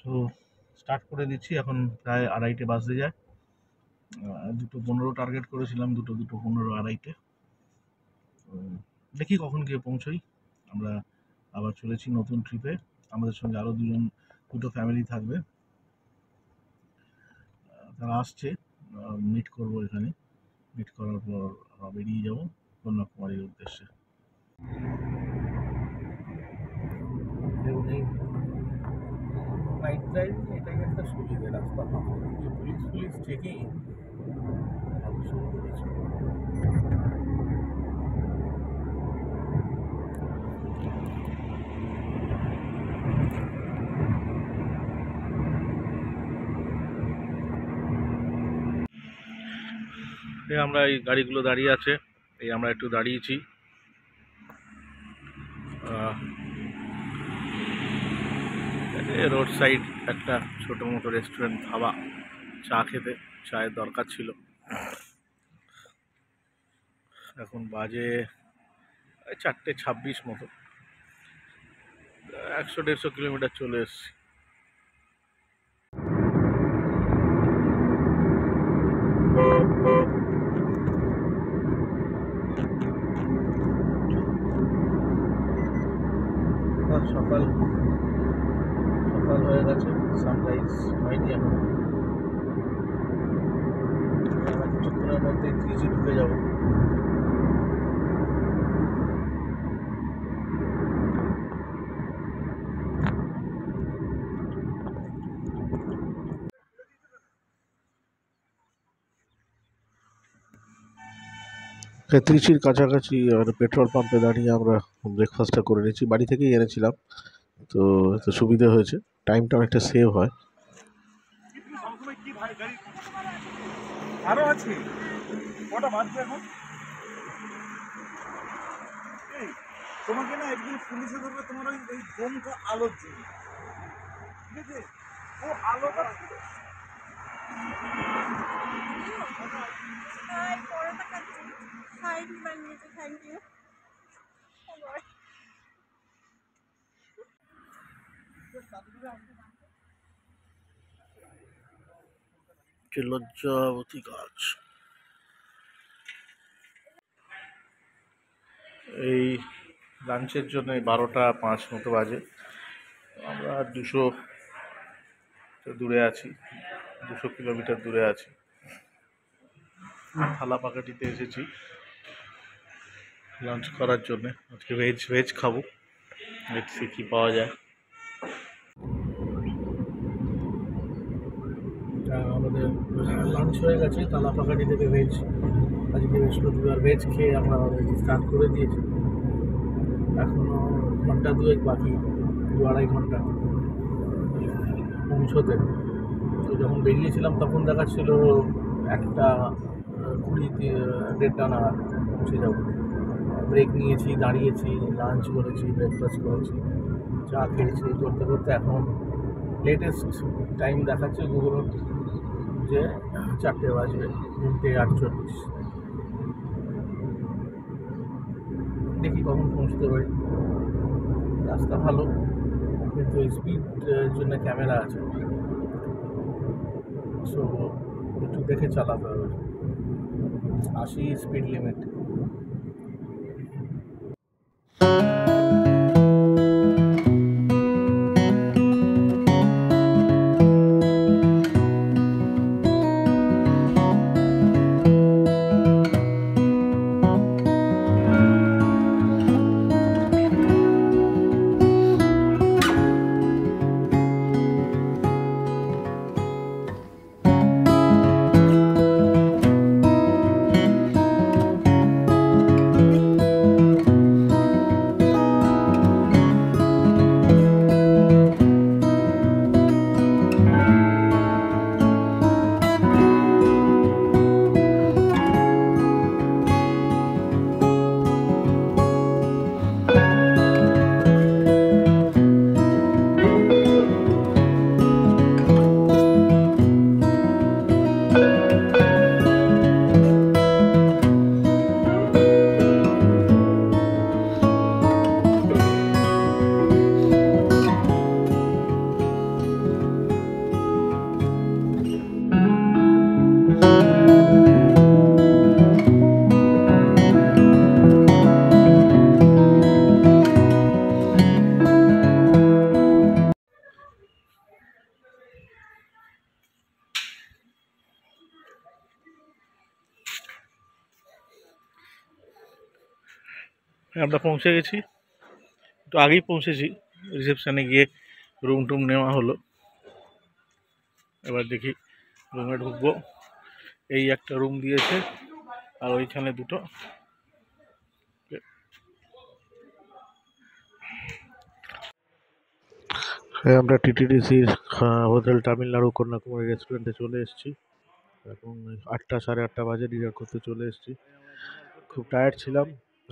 So start করে দিচ্ছি। এখন প্রায় 2:30 বাজতে যায়। 2:15 টার্গেট করেছিলাম, 2:15 2:30। তো দেখি কখন গিয়ে পৌঁছই। আমরা আবার চলেছি নতুন ট্রিপে। আমাদের সঙ্গে আরও দুটো ফ্যামিলি থাকবে, তারা আসছে। মিট করব এখানে। মিট করার পর বেরিয়ে যাব কন্যাকুমারীর উদ্দেশ্যে। নাইট ড্রাইভিং এটাই একটা সুবিধে, রাস্তা ফাঁকা, পুলিশ চেকিং ভালো সুবিধা কিছু। আমরা এই গাড়িগুলো দাঁড়িয়ে আছে, এই আমরা একটু দাঁড়িয়েছি রোড সাইড একটা ছোটো মোটো রেস্টুরেন্ট, ধাবা, চা খেতে। চায়ের দরকার ছিল। এখন বাজে 4:26 মতো। 100-150 কিলোমিটার চলে এসেছি। সকাল হয়ে গেছে, সানরাইজ হয়নি এখন। কিছুক্ষণের মধ্যে ত্রিচি ঢুকে যাবো। ত্রিচির কাছাকাছি পেট্রোল পাম্পে দাঁড়িয়ে আমরা ব্রেকফাস্টটা করে নিয়েছি। বাড়ি থেকেই এনেছিলাম, তো সুবিধে হয়েছে, টাইমটা অনেকটা সেভ হয়। আরো আছে কটা বাজছে এখন? তোমাকে না একদিন পুলিশে ধরবে তোমার ওই দমকা আলোর জন্য, ঠিক আছে? ও আলোটা লজ্জাবতী গাছ। এই লাঞ্চের জন্য 12:05 মতো বাজে। আমরা 200 দূরে আছি, 200 কিলোমিটার দূরে আছি। থালাপাকাটিতে এসেছি লাঞ্চ করার জন্য। আজকে ভেজ খাবো, দেখছি কি পাওয়া যায়। আমাদের লাঞ্চ হয়ে গেছে থালাপাকাটি থেকে ভেজ। আজকে বৃহস্পতিবার, ভেজ খেয়ে আমরা স্টার্ট করে দিয়েছি। এখনো ঘন্টা দুয়েক বাকি, 2-2.5 ঘন্টা পৌঁছতে। তো যখন বেরিয়েছিলাম তখন দেখাচ্ছিল 1:20, 1:30 নাগাদ পৌঁছে যাব। ব্রেক নিয়েছি, দাঁড়িয়েছি, লাঞ্চ করেছি, ব্রেকফাস্ট করেছি, চা খেয়েছি, করতে করতে এখন লেটেস্ট টাইম দেখাচ্ছে গুগল যে 4টে বাজবে, 3:48। দেখি কখন পৌঁছতে পারি। রাস্তা ভালো, কিন্তু স্পিড জন্য ক্যামেরা আছে, সো একটু দেখে চালাতে হবে। 80 স্পিড লিমিট। আমরা পৌঁছে গেছি, একটু আগেই পৌঁছেছি। রিসেপশনে গিয়ে রুম টুম নেওয়া হলো। এবার দেখি রুমে ঢুকবো। এই একটা রুম দিয়েছে আর ওইখানে দুটো। আমরা টিটিডিসির হোটেল তামিলনাড়ু কন্যাকুমারী রেস্টুরেন্টে চলে এসেছি। এখন 8টা, সাড়ে 8টা বাজে, ডিনার করতে চলে এসেছি। খুব টায়ার্ড ছিলাম,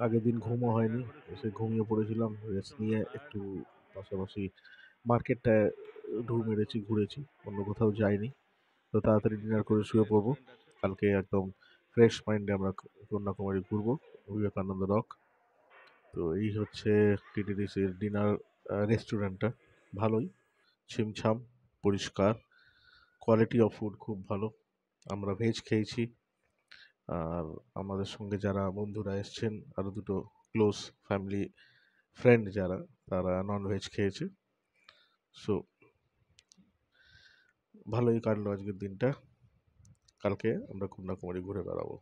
আগের দিন ঘুমও হয়নি, এসে ঘুমিয়ে পড়েছিলাম। রেস্ট নিয়ে একটু পাশাপাশি মার্কেটটায় ঢু মেরেছি, ঘুরেছি, অন্য কোথাও যাইনি। তো তাড়াতাড়ি ডিনার করে শুয়ে পড়বো। কালকে একদম ফ্রেশ মাইন্ডে আমরা কন্যাকুমারী ঘুরবো, বিবেকানন্দ রক। তো এই হচ্ছে টিটিডিসির ডিনার রেস্টুরেন্টটা। ভালোই, ছিমছাম, পরিষ্কার, কোয়ালিটি অফ ফুড খুব ভালো। আমরা ভেজ খেয়েছি, আর আমাদের সঙ্গে যারা বন্ধুরা এসছেন, আরও দুটো ক্লোজ ফ্যামিলি ফ্রেন্ড যারা, তারা নন ভেজ খেয়েছে। সো ভালোই কাটলো আজকের দিনটা। কালকে আমরা কন্যাকুমারী ঘুরে বেড়াবো।